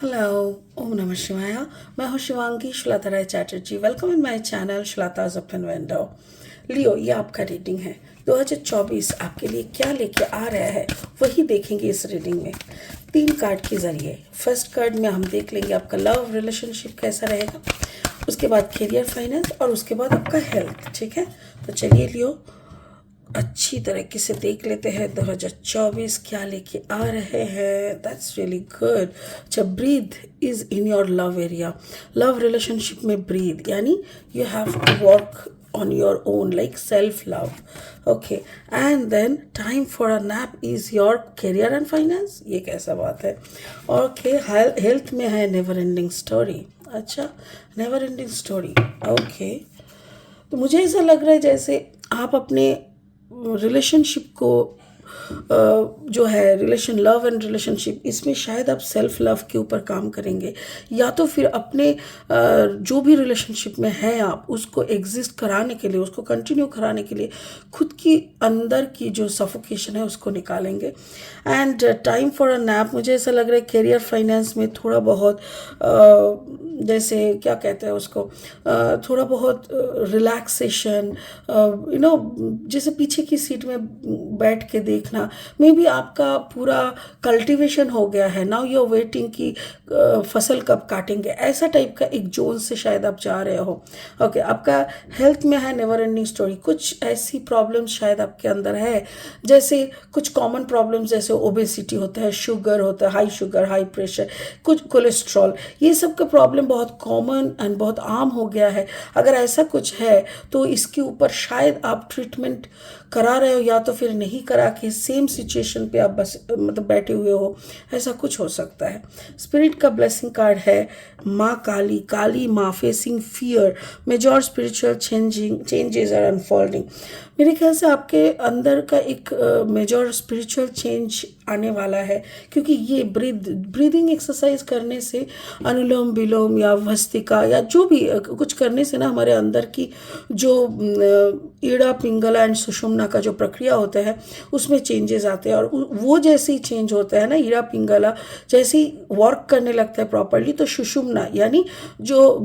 Hello, ओम नमः शिवाय। मैं हूँ Shivangi Shweta Rai Chatterjee. Welcome in my channel Shweta's open window. Leo, ये आपका रीडिंग है। 2024 आपके लिए क्या लेके आ रहा है वही देखेंगे इस रीडिंग में 3 कार्ड के ज़रिए। फर्स्ट कार्ड में हम देख लेंगे आपका लव रिलेशनशिप कैसा रहेगा, उसके बाद करियर फाइनेंस और उसके बाद आपका हेल्थ। ठीक है, तो चलिए लियो अच्छी तरीके से देख लेते हैं 2024 क्या लेके आ रहे हैं। That's really good. अच्छा, breath is in your love area. Love relationship में ब्रीथ यानी you have to work on your own, like self love. Okay, and then time for a nap is your career and finance. ये कैसा बात है। Okay, health में है never ending story। अच्छा, never ending story। Okay, तो मुझे ऐसा लग रहा है जैसे आप अपने रिलेशनशिप को जो है रिलेशन लव एंड रिलेशनशिप, इसमें शायद आप सेल्फ लव के ऊपर काम करेंगे, या तो फिर अपने जो भी रिलेशनशिप में है आप उसको एग्जिस्ट कराने के लिए, उसको कंटिन्यू कराने के लिए खुद की अंदर की जो सफोकेशन है उसको निकालेंगे। And time for a nap, मुझे ऐसा लग रहा है करियर फाइनेंस में थोड़ा बहुत जैसे क्या कहते हैं उसको, थोड़ा बहुत रिलैक्सेशन, जैसे पीछे की सीट में बैठ के देखना। मे बी आपका पूरा कल्टीवेशन हो गया है, नाउ यू आर वेटिंग कि फसल कब काटेंगे, ऐसा टाइप का एक जोन से शायद आप जा रहे हो। ओके, आपका हेल्थ में है नेवर एंडिंग स्टोरी। कुछ ऐसी प्रॉब्लम्स शायद आपके अंदर है, जैसे कुछ कॉमन प्रॉब्लम्स जैसे ओबेसिटी होता है, शुगर होता है, हाई शुगर, हाई प्रेशर, कुछ कोलेस्ट्रॉल, ये सब का प्रॉब्लम बहुत कॉमन एंड बहुत आम हो गया है। अगर ऐसा कुछ है तो इसके ऊपर शायद आप ट्रीटमेंट करा रहे हो, या तो फिर नहीं करा के सेम सिचुएशन पे आप बस मतलब बैठे हुए हो, ऐसा कुछ हो सकता है। स्पिरिट का ब्लेसिंग कार्ड है माँ काली, काली माँ facing fear, major spiritual changes are unfolding. मेरे ख्याल से आपके अंदर का एक मेजॉर स्पिरिचुअल चेंज आने वाला है, क्योंकि ये ब्रीदिंग एक्सरसाइज करने से, अनुलोम विलोम या भस्त्रिका या जो भी कुछ करने से ना, हमारे अंदर की जो ईड़ा पिंगला एंड सुषुम्ना का जो प्रक्रिया होता है उसमें चेंजेस आते हैं। और वो जैसे ही चेंज होता है ना, ईड़ा पिंगला जैसे ही वर्क करने लगता है प्रॉपरली, तो सुषुम्ना यानी जो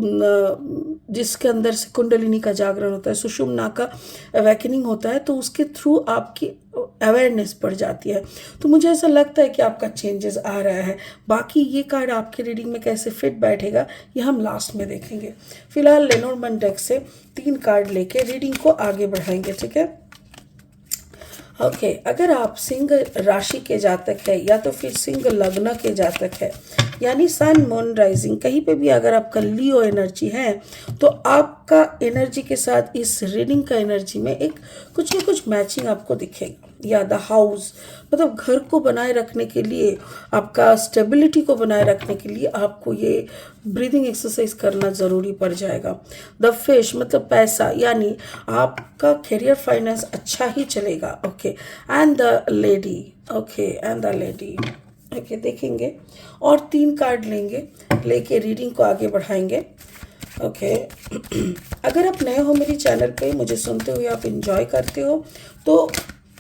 जिसके अंदर से कुंडलिनी का जागरण होता है, सुषुम्ना का अवेकनिंग होता है, तो उसके थ्रू आपकी अवेयरनेस बढ़ जाती है। तो मुझे ऐसा लगता है कि आपका चेंजेस आ रहा है। बाकी ये कार्ड आपके रीडिंग में कैसे फिट बैठेगा ये हम लास्ट में देखेंगे। फिलहाल लेनोर्मैंड डेक से 3 कार्ड लेके रीडिंग को आगे बढ़ाएंगे। ठीक है, ओके, अगर आप सिंह राशि के जातक है या तो फिर सिंह लग्न के जातक है, यानी सन मून राइजिंग, कहीं पे भी अगर आपका लियो एनर्जी है, तो आपका एनर्जी के साथ इस रीडिंग का एनर्जी में एक कुछ ना कुछ मैचिंग आपको दिखेगा। या द हाउस, मतलब घर को बनाए रखने के लिए, आपका स्टेबिलिटी को बनाए रखने के लिए आपको ये ब्रीदिंग एक्सरसाइज करना ज़रूरी पड़ जाएगा। द फिश, मतलब पैसा, यानी आपका करियर फाइनेंस अच्छा ही चलेगा। Okay, and the lady, okay, and the lady. Okay, देखेंगे और 3 कार्ड लेके रीडिंग को आगे बढ़ाएंगे। ओके, अगर आप नए हो मेरी चैनल पे, मुझे सुनते हुए आप इंजॉय करते हो, तो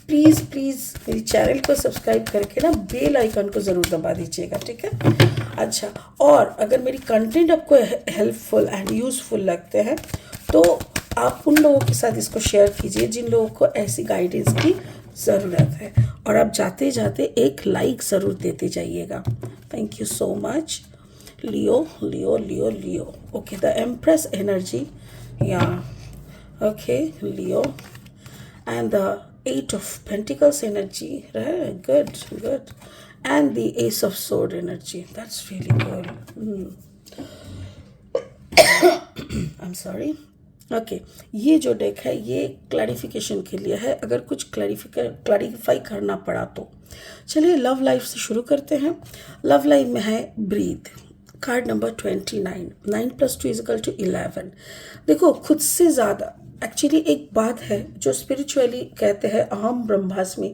प्लीज़ मेरी चैनल को सब्सक्राइब करके ना बेल आइकन को ज़रूर दबा दीजिएगा। ठीक है, अच्छा, और अगर मेरी कंटेंट आपको हेल्पफुल एंड यूज़फुल लगते हैं तो आप उन लोगों के साथ इसको शेयर कीजिए जिन लोगों को ऐसी गाइडेंस की ज़रूरत है, और आप जाते जाते एक लाइक ज़रूर देते जाइएगा। Thank you so much. Leo Leo Leo Leo, okay, the empress energy, या okay, Leo, and the 8 of Pentacles energy, right? Good. And the Ace of Sword energy, that's really good. I'm sorry. Okay, ये जो deck है ये clarification के लिए है, अगर कुछ क्लैरिफाई करना पड़ा तो। चलिए लव लाइफ से शुरू करते हैं। लव लाइफ में है ब्रीथ, कार्ड नंबर 29, 9 + 2 = 11। देखो, खुद से ज़्यादा एक्चुअली एक बात है जो स्पिरिचुअली कहते हैं अहम ब्रह्मास्मि।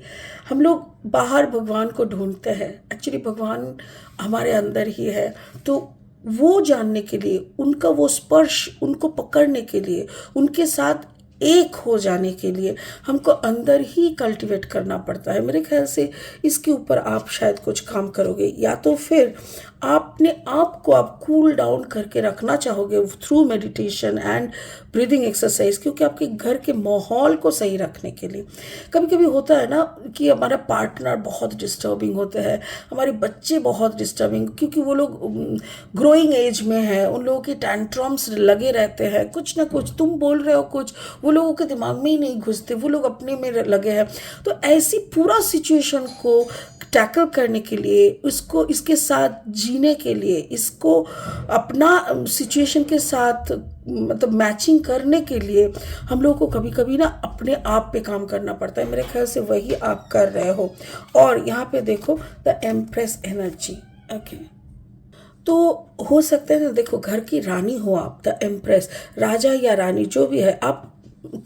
हम लोग बाहर भगवान को ढूंढते हैं, एक्चुअली भगवान हमारे अंदर ही है। तो वो जानने के लिए, उनका वो स्पर्श, उनको पकड़ने के लिए, उनके साथ एक हो जाने के लिए हमको अंदर ही कल्टीवेट करना पड़ता है। मेरे ख्याल से इसके ऊपर आप शायद कुछ काम करोगे, या तो फिर आपने आप को आप कूल डाउन करके रखना चाहोगे through meditation and breathing exercise, क्योंकि आपके घर के माहौल को सही रखने के लिए। कभी कभी होता है ना कि हमारा पार्टनर बहुत डिस्टर्बिंग होते हैं, हमारे बच्चे बहुत डिस्टर्बिंग, क्योंकि वो लोग ग्रोइंग एज में है, उन लोगों के टैंट्रम्स लगे रहते हैं, कुछ ना कुछ तुम बोल रहे हो कुछ वो लोगों के दिमाग में ही नहीं घुसते, वो लोग अपने में लगे हैं। तो ऐसी पूरा सिचुएशन को टैकल करने के लिए, उसको इसके साथ जीने के लिए, इसको अपना सिचुएशन के साथ मतलब मैचिंग करने के लिए हम लोगों को कभी कभी ना अपने आप पे काम करना पड़ता है। मेरे ख्याल से वही आप कर रहे हो। और यहाँ पे देखो द एम्प्रेस एनर्जी। ओके, तो हो सकता है ना, देखो घर की रानी हो आप, द एम्प्रेस, राजा या रानी जो भी है, आप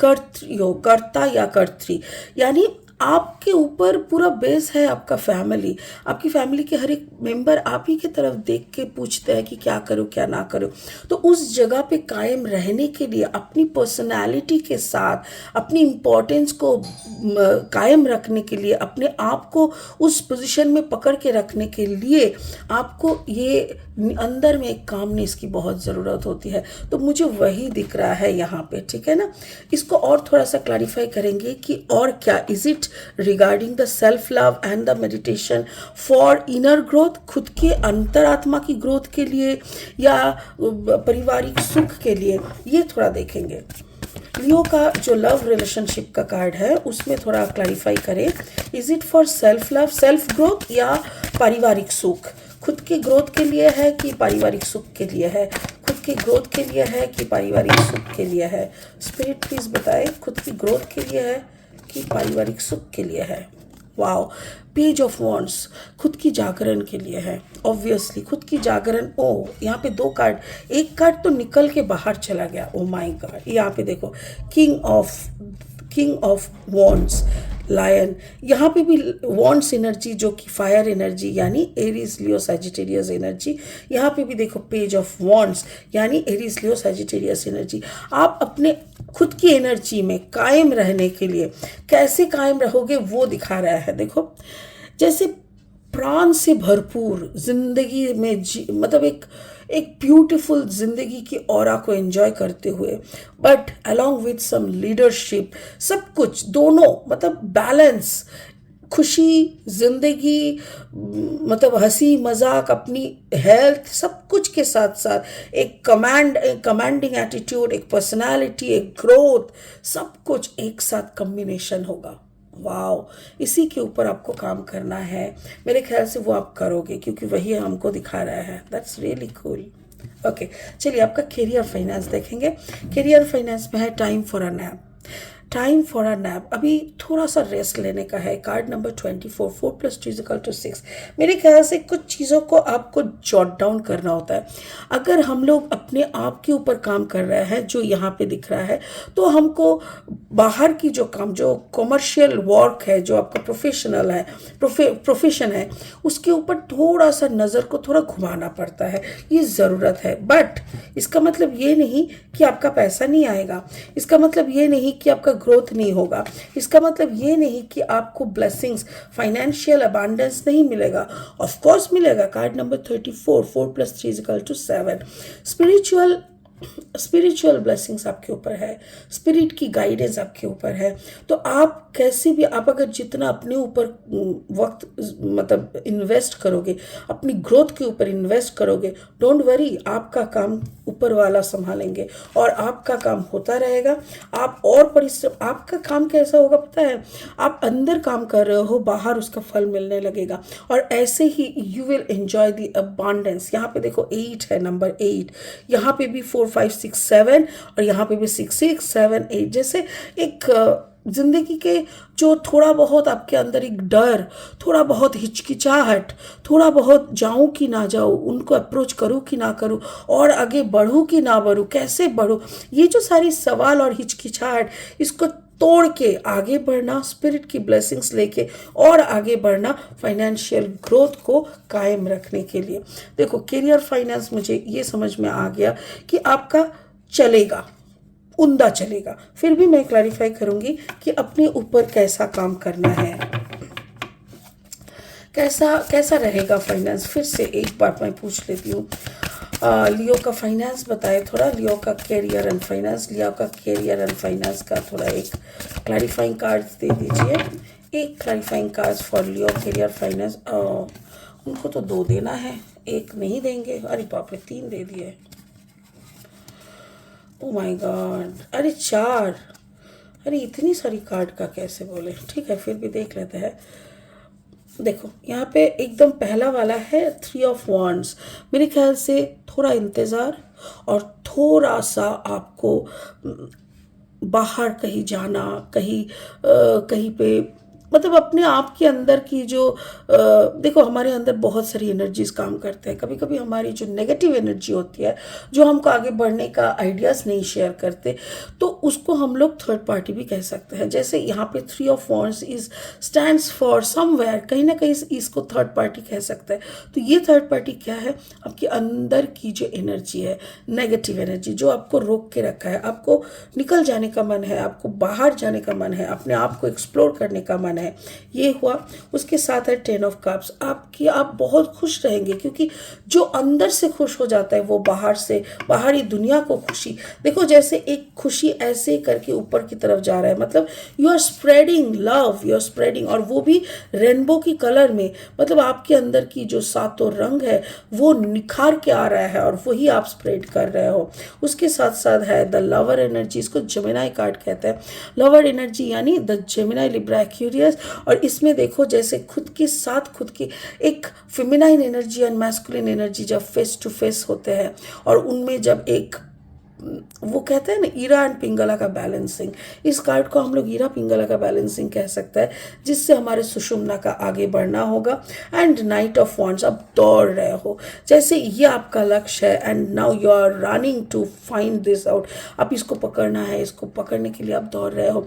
कर्त्री हो, कर्ता या कर्त्री, यानी आपके ऊपर पूरा बेस है आपका फैमिली। आपकी फैमिली के हर एक मेंबर आप ही की तरफ देख के पूछते हैं कि क्या करो क्या ना करो। तो उस जगह पे कायम रहने के लिए, अपनी पर्सनालिटी के साथ अपनी इम्पोर्टेंस को कायम रखने के लिए, अपने आप को उस पोजीशन में पकड़ के रखने के लिए आपको ये अंदर में एक कामनेस की बहुत ज़रूरत होती है। तो मुझे वही दिख रहा है यहाँ पे, ठीक है ना। इसको और थोड़ा सा क्लैरिफाई करेंगे कि और क्या, is it regarding the self love and the meditation for inner growth, खुद के अंतरात्मा की ग्रोथ के लिए, या पारिवारिक सुख के लिए, ये थोड़ा देखेंगे। लियो का जो लव रिलेशनशिप का कार्ड है उसमें थोड़ा क्लैरिफाई करें, is it for self love, self growth, या पारिवारिक सुख, खुद की ग्रोथ के लिए है कि पारिवारिक सुख के लिए है, खुद की ग्रोथ के लिए है कि पारिवारिक सुख के लिए है। स्पिरिट प्लीज बताए, खुद की ग्रोथ के लिए है कि पारिवारिक सुख के लिए है। वाओ, पेज ऑफ वॉन्ड्स, खुद की जागरण के लिए है, ऑब्वियसली खुद की जागरण। ओ, यहाँ पे दो कार्ड, एक कार्ड तो निकल के बाहर चला गया, ओ माय गॉड। यहाँ पे देखो किंग ऑफ वॉन्ड्स, लायन, यहाँ पे भी वॉन्ड्स एनर्जी जो कि फायर एनर्जी यानी एरीज लियो सैजिटेरियस एनर्जी। यहाँ पे भी देखो पेज ऑफ वॉन्ड्स यानी एरीज लियो सैजिटेरियस एनर्जी। आप अपने खुद की एनर्जी में कायम रहने के लिए कैसे कायम रहोगे वो दिखा रहा है। देखो, जैसे प्राण से भरपूर जिंदगी में मतलब एक ब्यूटीफुल जिंदगी की ऑरा को एंजॉय करते हुए, but along with some leadership, सब कुछ दोनों मतलब बैलेंस, खुशी, जिंदगी, मतलब हंसी मजाक, अपनी हेल्थ, सब कुछ के साथ साथ एक कमांडिंग एटीट्यूड, एक पर्सनालिटी, एक ग्रोथ, सब कुछ एक साथ कम्बिनेशन होगा। वाओ, इसी के ऊपर आपको काम करना है। मेरे ख्याल से वो आप करोगे क्योंकि वही हमको दिखा रहा है। That's really cool. ओके, चलिए आपका कैरियर फाइनेंस देखेंगे। कैरियर फाइनेंस में है time for a nap, time for a nap, अभी थोड़ा सा रेस्ट लेने का है। Card number 24, 4+2=6। मेरे ख्याल से कुछ चीज़ों को आपको जॉट डाउन करना होता है। अगर हम लोग अपने आप के ऊपर काम कर रहे हैं जो यहाँ पे दिख रहा है, तो हमको बाहर की जो काम, जो कॉमर्शियल वर्क है, जो आपका प्रोफेशनल है, प्रोफेशन है, उसके ऊपर थोड़ा सा नज़र को थोड़ा घुमाना पड़ता है, ये ज़रूरत है। बट इसका मतलब ये नहीं कि आपका पैसा नहीं आएगा, इसका मतलब ये नहीं कि आपका ग्रोथ नहीं होगा, इसका मतलब ये नहीं कि आपको ब्लेसिंग्स, फाइनेंशियल अबांडेंस नहीं मिलेगा। ऑफ कोर्स मिलेगा। Card number 34, 4+3=7। स्पिरिचुअल ब्लेसिंग्स आपके ऊपर है, स्पिरिट की गाइडेंस आपके ऊपर है। तो आप कैसे भी, आप अगर जितना अपने ऊपर वक्त मतलब इन्वेस्ट करोगे, अपनी ग्रोथ के ऊपर इन्वेस्ट करोगे, डोंट वरी, आपका काम ऊपर वाला संभालेंगे और आपका काम होता रहेगा। आप और परिश्रम, आपका काम कैसा होगा पता है, आप अंदर काम कर रहे हो, बाहर उसका फल मिलने लगेगा, और ऐसे ही you will enjoy the abundance. यहाँ पे देखो 8 है, नंबर 8, यहाँ पे भी 4, 5, 6, 7, और यहाँ पे भी 6, 6, 7, 8। जैसे एक जिंदगी के जो थोड़ा बहुत आपके अंदर एक डर, थोड़ा बहुत हिचकिचाहट, थोड़ा बहुत जाऊं कि ना जाऊं, उनको अप्रोच करूं कि ना करूं, और आगे बढ़ूं कि ना बढ़ूं, कैसे बढ़ूं, ये जो सारी सवाल और हिचकिचाहट, इसको तोड़ के आगे बढ़ना, स्पिरिट की ब्लेसिंग्स लेके और आगे बढ़ना, फाइनेंशियल ग्रोथ को कायम रखने के लिए। देखो, कैरियर फाइनेंस मुझे ये समझ में आ गया कि आपका चलेगा, उम्दा चलेगा। फिर भी मैं क्लैरिफाई करूँगी कि अपने ऊपर कैसा काम करना है, कैसा कैसा रहेगा फाइनेंस। फिर से एक बार मैं पूछ लेती हूँ, लियो का फाइनेंस बताए थोड़ा, लियो का कैरियर एंड फाइनेंस, लियो का कैरियर एंड फाइनेंस का थोड़ा एक क्लैरिफाइंग कार्ड दे दीजिए। एक clarifying card for Leo career finance. उनको तो 2 देना है, एक नहीं देंगे। अरे बाप रे, 3 दे दिए। ओ माय गॉड, अरे 4। अरे इतनी सारी कार्ड का कैसे बोले, ठीक है फिर भी देख लेते हैं। देखो यहाँ पे एकदम पहला वाला है 3 ऑफ वॉन्ड्स। मेरे ख्याल से थोड़ा इंतज़ार और थोड़ा सा आपको बाहर कहीं जाना, कहीं पे, मतलब अपने आप के अंदर की जो देखो हमारे अंदर बहुत सारी एनर्जीज काम करते हैं। कभी कभी हमारी जो नेगेटिव एनर्जी होती है, जो हमको आगे बढ़ने का आइडियाज़ नहीं शेयर करते, तो उसको हम लोग थर्ड पार्टी भी कह सकते हैं। जैसे यहाँ पे 3 of wands is stands for somewhere, कहीं ना कहीं इसको थर्ड पार्टी कह सकते हैं। तो ये थर्ड पार्टी क्या है, आपके अंदर की जो एनर्जी है, नेगेटिव एनर्जी जो आपको रोक के रखा है, आपको निकल जाने का मन है, आपको बाहर जाने का मन है, अपने आप को एक्सप्लोर करने का मन है, ये हुआ। उसके साथ है 10 ऑफ कप्स। आप बहुत खुश रहेंगे, क्योंकि जो अंदर से खुश हो जाता है वो बाहर से, बाहरी दुनिया को खुशी, देखो जैसे एक खुशी ऐसे करके ऊपर की तरफ जा रहा है, मतलब you are spreading love, you are spreading, और वो भी रेनबो की कलर में, मतलब आपके अंदर की जो 7 रंग है वो निखार के आ रहा है और वही आप स्प्रेड कर रहे हो। उसके साथ साथ है द लवर एनर्जी, इसको जेमिनाई कार्ड कहते हैं। लवर एनर्जी यानी द जेमिनाई लिब्रा एक्यूरियस। और इसमें देखो जैसे खुद के साथ खुद की एक feminine energy and masculine energy जब फेस टू फेस होते हैं, और उनमें जब एक वो कहते हैं ना ईरा एंड पिंगला का बैलेंसिंग, इस कार्ड को हम लोग ईरा पिंगला का बैलेंसिंग कह सकते हैं, जिससे हमारे सुषुम्ना का आगे बढ़ना होगा। एंड नाइट ऑफ वॉन्ड्स, अब दौड़ रहे हो, जैसे ये आपका लक्ष्य है and now you are running to find this out. आप इसको पकड़ना है, इसको पकड़ने के लिए आप दौड़ रहे हो।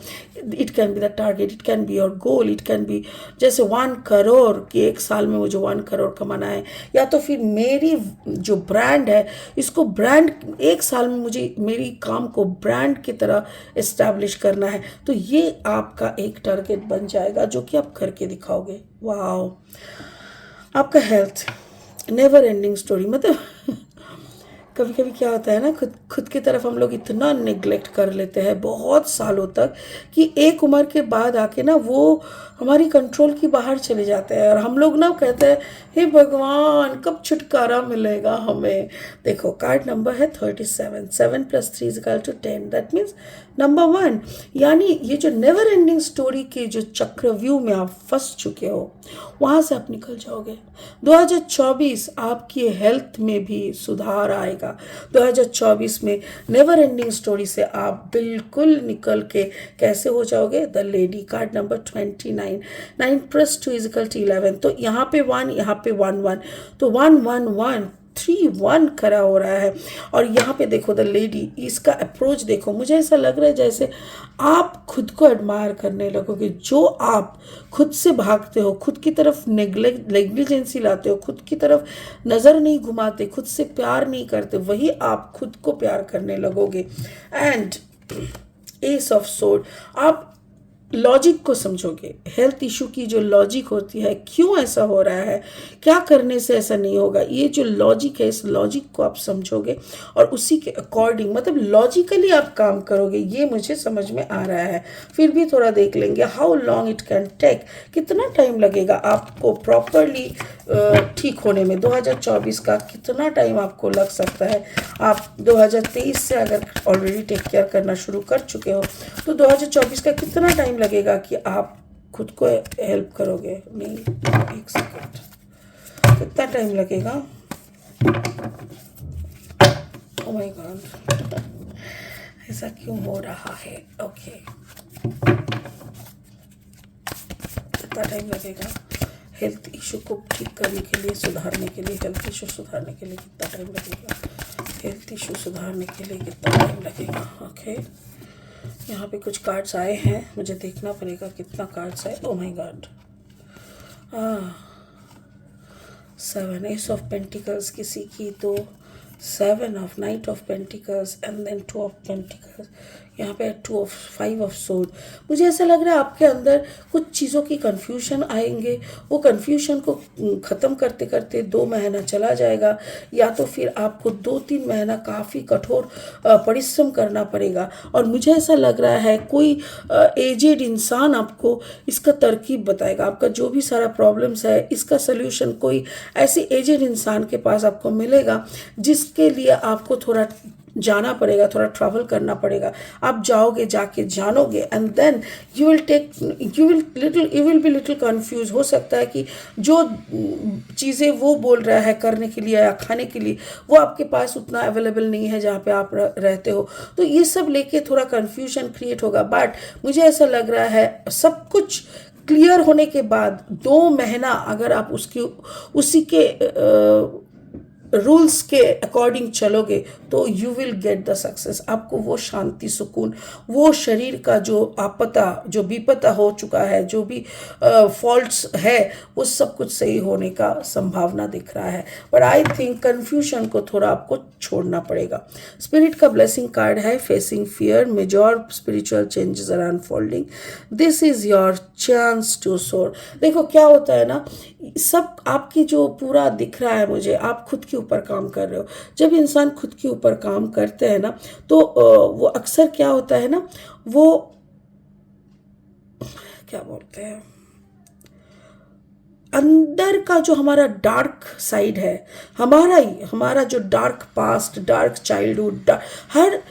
It can be the target, it can be your goal, it can be जैसे 1 करोड़ कि 1 साल में मुझे 1 करोड़ कमाना है, या तो फिर मेरी जो ब्रांड है, इसको ब्रांड 1 साल में मुझे मेरी काम को ब्रांड की तरह इस्टेब्लिश करना है। तो ये आपका एक टारगेट बन जाएगा जो कि आप करके दिखाओगे। वाह। आपका हेल्थ, नेवर एंडिंग स्टोरी, मतलब कभी कभी क्या होता है ना, खुद खुद की तरफ हम लोग इतना निगलेक्ट कर लेते हैं बहुत सालों तक, कि एक उम्र के बाद आके ना वो हमारी कंट्रोल की बाहर चले जाते हैं, और हम लोग ना कहते हैं हे भगवान कब छुटकारा मिलेगा हमें। देखो कार्ड नंबर है 37, 7 + 3 = 10, दैट मीन्स नंबर 1, यानी ये जो नेवर एंडिंग स्टोरी के जो चक्रव्यूह में आप फंस चुके हो, वहाँ से आप निकल जाओगे। 2024 आपकी हेल्थ में भी सुधार आएगा। 2024 में नेवर एंडिंग स्टोरी से आप बिल्कुल निकल के कैसे हो जाओगे, द लेडी, कार्ड नंबर 29, 9 + 2 = 11। तो यहाँ पे 1, यहाँ पे 1 1, तो 1 1 1 3 1 खड़ा हो रहा है। और यहाँ पे देखो द लेडी, इसका अप्रोच देखो, मुझे ऐसा लग रहा है जैसे आप खुद को एडमायर करने लगोगे। जो आप खुद से भागते हो, खुद की तरफ नेग्लिजेंसी लाते हो, खुद की तरफ नज़र नहीं घुमाते, खुद से प्यार नहीं करते, वही आप खुद को प्यार करने लगोगे। एंड एस ऑफ सोर्ड, आप लॉजिक को समझोगे। हेल्थ इशू की जो लॉजिक होती है, क्यों ऐसा हो रहा है, क्या करने से ऐसा नहीं होगा, ये जो लॉजिक है, इस लॉजिक को आप समझोगे और उसी के अकॉर्डिंग, मतलब लॉजिकली आप काम करोगे, ये मुझे समझ में आ रहा है। फिर भी थोड़ा देख लेंगे how long it can take, कितना टाइम लगेगा आपको प्रॉपरली ठीक होने में। 2024 का कितना टाइम आपको लग सकता है। आप 2023 से अगर ऑलरेडी टेक केयर करना शुरू कर चुके हो, तो 2024 का कितना टाइम लगेगा कि आप खुद को हेल्प करोगे। नहीं, 1 सेकेंड, कितना टाइम लगेगा। ओह माय गॉड, ऐसा क्यों हो रहा है। ओके, कितना टाइम लगेगा हेल्थ इशू को ठीक करने के लिए, सुधारने के लिए, हेल्थ इशू सुधारने के लिए कितना टाइम लगेगा, हेल्थ इशू सुधारने के लिए कितना टाइम लगेगा। ओके, यहाँ पे कुछ कार्ड्स आए हैं, मुझे देखना पड़ेगा कितना कार्ड्स आए। Oh my god, 7 ace of pentacles किसी की, तो 7 of knight of pentacles and then 2 of pentacles, यहाँ पे 5 ऑफ सोर्ड। मुझे ऐसा लग रहा है आपके अंदर कुछ चीज़ों की कन्फ्यूजन आएंगे, वो कन्फ्यूजन को ख़त्म करते करते 2 महीना चला जाएगा, या तो फिर आपको 2-3 महीना काफ़ी कठोर परिश्रम करना पड़ेगा। और मुझे ऐसा लग रहा है कोई एजेड इंसान आपको इसका तरकीब बताएगा। आपका जो भी सारा प्रॉब्लम्स है इसका सल्यूशन कोई ऐसे एजेड इंसान के पास आपको मिलेगा, जिसके लिए आपको थोड़ा जाना पड़ेगा, थोड़ा ट्रैवल करना पड़ेगा। आप जाओगे, जाके जानोगे, and then you will be little confuse. हो सकता है कि जो चीज़ें वो बोल रहा है करने के लिए या खाने के लिए, वो आपके पास उतना अवेलेबल नहीं है जहाँ पे आप रहते हो। तो ये सब लेके थोड़ा कंफ्यूजन क्रिएट होगा। बट मुझे ऐसा लग रहा है सब कुछ क्लियर होने के बाद 2 महीना अगर आप उसी के रूल्स के अकॉर्डिंग चलोगे तो you will get the success. आपको वो शांति, सुकून, वो शरीर का जो आपदा, जो विपदा हो चुका है, जो भी फॉल्ट्स है, वो सब कुछ सही होने का संभावना दिख रहा है। बट आई थिंक कन्फ्यूजन को थोड़ा आपको छोड़ना पड़ेगा। स्पिरिट का ब्लेसिंग कार्ड है facing fear, major spiritual changes are unfolding, this is your chance to soar. देखो क्या होता है ना, सब आपकी जो पूरा दिख रहा है मुझे, आप खुद के ऊपर काम कर रहे हो। जब इंसान खुद के ऊपर काम करते हैं ना, तो वो अक्सर क्या होता है ना, वो क्या बोलते हैं, अंदर का जो हमारा डार्क साइड है, हमारा जो डार्क पास्ट, डार्क चाइल्डहुड, हर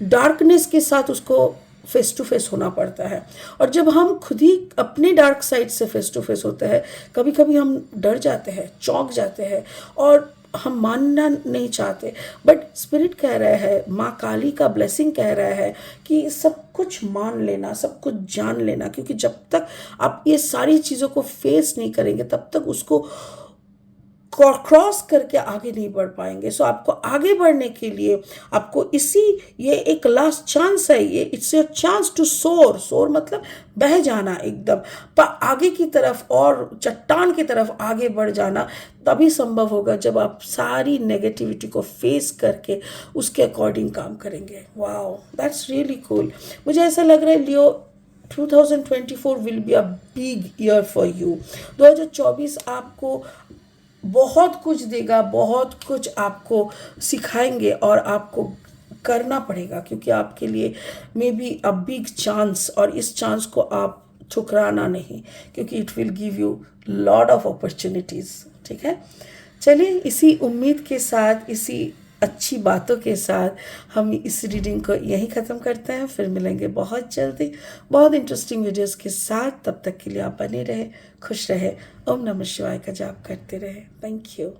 डार्कनेस के साथ उसको फेस टू फेस होना पड़ता है। और जब हम खुद ही अपने डार्क साइड से फेस टू फेस होते हैं, कभी कभी हम डर जाते हैं, चौंक जाते हैं, और हम मानना नहीं चाहते। बट स्पिरिट कह रहा है, माँ काली का ब्लेसिंग कह रहा है कि सब कुछ मान लेना, सब कुछ जान लेना, क्योंकि जब तक आप ये सारी चीज़ों को फेस नहीं करेंगे तब तक उसको क्रॉस करके आगे नहीं बढ़ पाएंगे। सो आपको आगे बढ़ने के लिए आपको ये एक लास्ट चांस है, ये इट्स योर चांस टू सोर मतलब बह जाना एकदम, पर आगे की तरफ और चट्टान की तरफ आगे बढ़ जाना तभी संभव होगा जब आप सारी नेगेटिविटी को फेस करके उसके अकॉर्डिंग काम करेंगे। Wow, that's really cool. मुझे ऐसा लग रहा है लियो 2024 will be a big year for you. 2024 आपको बहुत कुछ देगा, बहुत कुछ आपको सिखाएंगे, और आपको करना पड़ेगा, क्योंकि आपके लिए may be a big chance, और इस चांस को आप ठुकराना नहीं, क्योंकि it will give you lot of opportunities. ठीक है, चलिए इसी उम्मीद के साथ, इसी अच्छी बातों के साथ हम इस रीडिंग को यहीं ख़त्म करते हैं। फिर मिलेंगे बहुत जल्दी बहुत इंटरेस्टिंग वीडियोस के साथ। तब तक के लिए आप बने रहे, खुश रहे, ओम नमः शिवाय का जाप करते रहे। Thank you.